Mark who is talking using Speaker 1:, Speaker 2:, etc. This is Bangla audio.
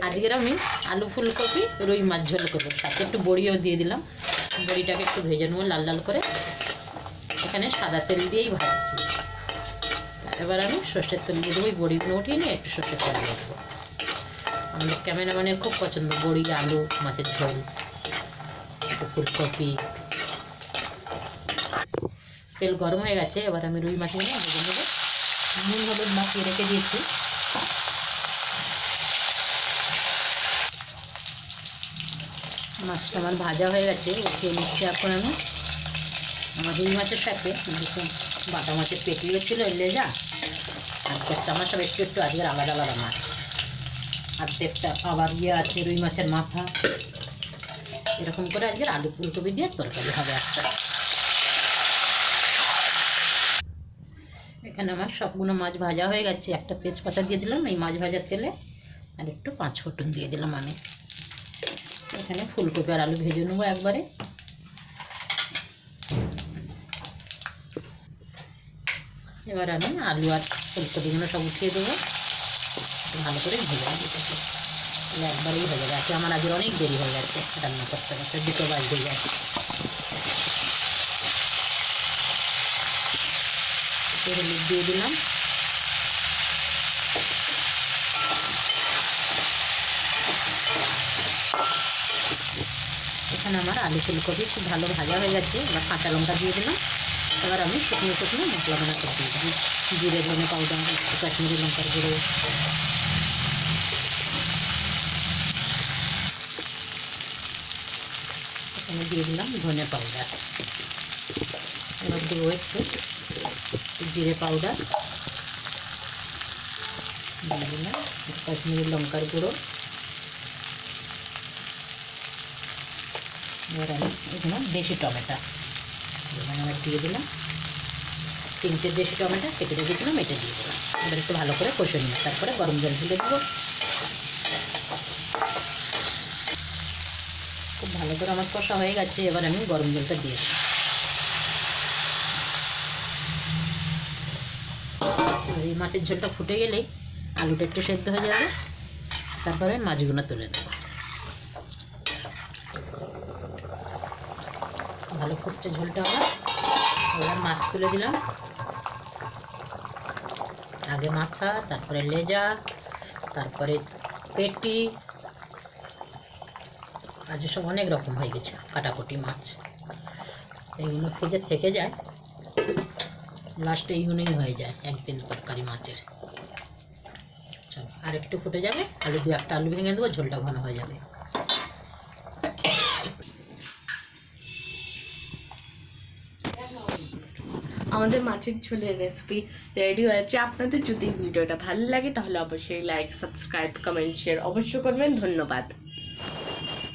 Speaker 1: আজকের আমি আলু ফুলকপি রুই মাছ ঝোল করবো, সাথে একটু বড়িও দিয়ে দিলাম। বড়িটাকে একটু ভেজে নেবো লাল লাল করে, এখানে সাদা তেল দিয়েই ভাজছি। এবার আমি সর্ষের তেল দিয়ে দেবো, বড়িগুলো উঠিয়ে নিয়ে একটু সর্ষের তেল দিয়ে দেবো। আমাদের ক্যামেরাম্যানের খুব পছন্দ বড়ি, আলু, মাছের ঝোল, একটু ফুলকপি। তেল গরম হয়ে গেছে, এবার আমি রুই মাছগুলো ভেজে নেবো। নুন হলুদ মাখিয়ে রেখে দিয়েছি। মাছটা আমার ভাজা হয়ে গেছে, উঠিয়ে নিচ্ছি। এখন আমি আমার রুই মাছের সাথে বাটা মাছের পেটিও ছিল, লেজা, অর্ধেকটা আমার সব একটু একটু আজকের আলাদা আলাদা মাছ, অর্ধেকটা আবার আছে রুই মাছের মাথা। এরকম করে আজকের আলু ফুলকপি দিয়ে তরকারি হবে একটা। এখানে আমার সবগুলো মাছ ভাজা হয়ে গেছে। একটা তেজপাতা দিয়ে দিলাম এই মাছ ভাজার তেলে, আর একটু 5 ফোড়ন দিয়ে দিলাম আমি। এখানে ফুলকপি আর আলু ভেজে নেবো একবারে। এবার আমি আলু আর ফুলকপিগুলো সব উঠিয়ে দেবো, ভালো করে ভেজে দিতে হবে। তাহলে একবারেই হয়ে যাবে। আজকে আমার আজকে অনেক দেরি হয়ে গেছে রান্না করতে করতে, 2টো বাজতে যায়। হলুদ দিয়ে দিলাম, এখানে আমার আলু ফুলকপি খুব ভালো ভাজা হয়ে গেছে। এবার কাঁচা লঙ্কা দিয়ে দিলাম। এবার আমি শুকনো শুকনো মশলা বানাতে দিয়ে দিই, জিরে ধনে পাউডার, একটু কাশ্মীরি লঙ্কার গুঁড়ো, এখানে দিয়ে দিলাম ধনে পাউডার। এবার দেবো একটু জিরে পাউডার, দিয়ে দিলাম কাশ্মীরি লঙ্কার গুঁড়ো। এবার আমি এখানে দেশি টমেটো এবার দিয়ে দিলাম, 3টে দেশি টমেটো কেটে রেখেছিলাম, এটা দিয়ে দিলাম। এবার একটু ভালো করে কষে নিলাম, তারপরে গরম জল ঢেলে দেবো। খুব ভালো করে আমার কষা হয়ে গেছে, এবার আমি গরম জলটা দিয়ে দিই। এই মাছের ঝোলটা ফুটে গেলেই আলুটা একটু সেদ্ধ হয়ে যাবে, তারপরে মাছগুলো তুলে দেবো। ভালো ফুটছে ঝোলটা আমার। এবার মাছ তুলে দিলাম, আগে মাথা, তারপরে লেজা, তারপরে পেটি, আজ সব অনেক রকম হয়ে গেছে কাটাকুটি মাছ। এইগুলো ফ্রিজে থেকে যায়, লাস্টে এইগুলোই হয়ে যায় একদিন তরকারি মাছের। চলো আর একটু ফুটে যাবে, আলু 2-1টা আলু ভেঙে দেবো, ঝোলটা ঘন হয়ে যাবে।
Speaker 2: আমাদের মাছের ঝোলের রেসিপি রেডি হয়েছে। আপনাদের যদি ভিডিওটা ভালো লাগে তাহলে অবশ্যই লাইক, সাবস্ক্রাইব, কমেন্ট, শেয়ার অবশ্যই করবেন। ধন্যবাদ।